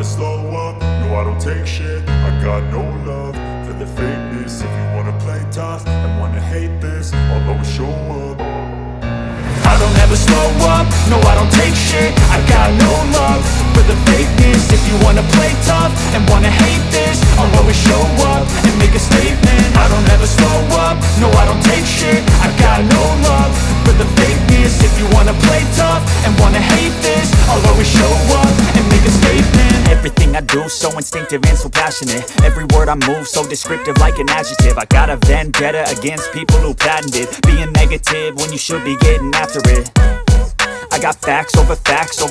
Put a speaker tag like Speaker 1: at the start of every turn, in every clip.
Speaker 1: slow up, no I don't take shit. I got no love for the fakeness. If you wanna play tough and wanna hate this, I'll always show up. I don't ever slow up, no I don't take shit. I got no love for the fakeness. If you wanna play tough and wanna hate this, I'll always show up and make a statement. I don't ever slow up, no I don't take shit. I got no love for the fakeness. If you wanna play tough and wanna hate this, I'll always show up and make a statement.
Speaker 2: Everything I do so instinctive and so passionate. Every word I move so descriptive like an adjective. I got a vendetta against people who patented being negative when you should be getting after it. I got facts over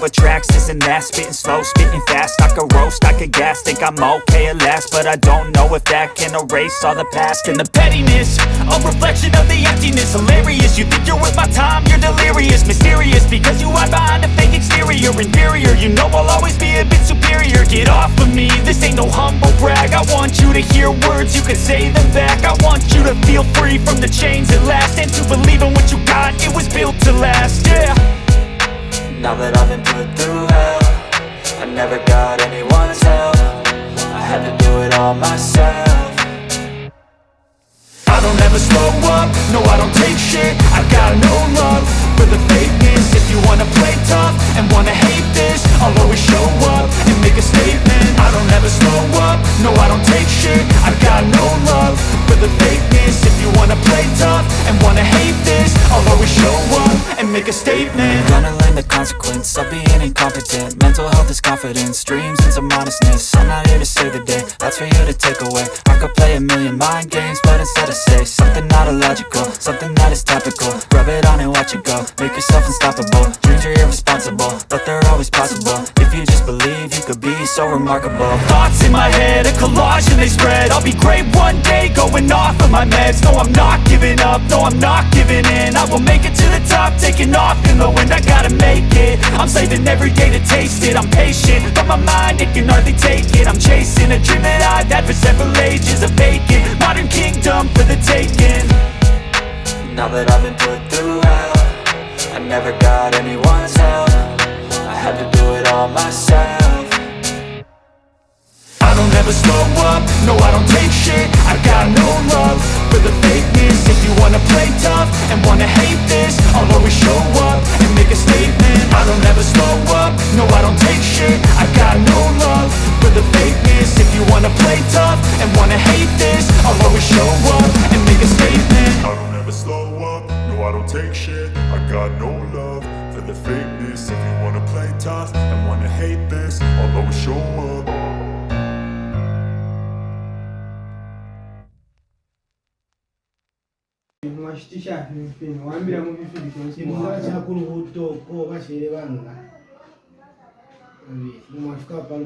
Speaker 2: tracks, this and that. Spitting slow, spitting fast. I could roast, I could gas. Think I'm okay at last, but I don't know if that can erase all the past. And the pettiness, a reflection of the emptiness. Hilarious, you think you're worth my time, you're delirious. Mysterious, because you hide behind a fake exterior. Inferior, you know I'll always be a bit superior. Get off of me, this ain't no humble brag. I want you to hear words, you can say them back. I want you to feel free from the chains at last, and to believe in what you got, it was built to last, yeah.
Speaker 3: Now that I've been put through hell, I never got anyone's help. I had to do it all myself.
Speaker 1: I don't ever slow up, no I don't take shit. I got no love for the fakeness. If you wanna play tough and wanna hate this, I'll always show up and make a statement. I don't ever slow up, no I don't take shit. I got no love for the fakeness. If you wanna play tough and wanna hate this, I'll always show up and make a statement.
Speaker 3: Gonna learn the consequence of being incompetent. Mental health is confidence, dreams and some honestness. I'm not here to save the day, that's for you to take away. I could play a million mind games, but instead I say something not illogical, something that is topical. Rub it on and watch it go, make yourself unstoppable. Dreams are irresponsible, but they're always possible. If you just believe, you could be so remarkable.
Speaker 2: Thoughts in my head, a collage and they spread. I'll be great one day, going off of my meds. No, I'm not giving up, no, I'm not giving in. I will make it to the top, taking off in the wind. I gotta make it, I'm saving every day to taste it. I'm patient, but my mind, it can hardly take it. I'm chasing a dream that I've had for several ages. A vacant, modern kingdom for the taking.
Speaker 3: Now that I've been put through hell, I never got anyone's help. I had to do it all myself.
Speaker 1: I don't ever slow up, no I don't take shit. I got no love for the fakeness. If you wanna play tough and wanna hate this, I'll always show up and make a statement. I don't ever slow up, no I don't take shit. I got no love for the fakeness. If you wanna play tough and wanna hate this, I'll always show up and make a statement. I don't ever slow up, no I don't take shit. I got no love for the fakeness. If you wanna play tough and wanna hate this, I'll always show up.
Speaker 4: Mwashitisha mfino waambia mu bifu bikonsi mwacha kuru huto ko bashire banga mwafika pale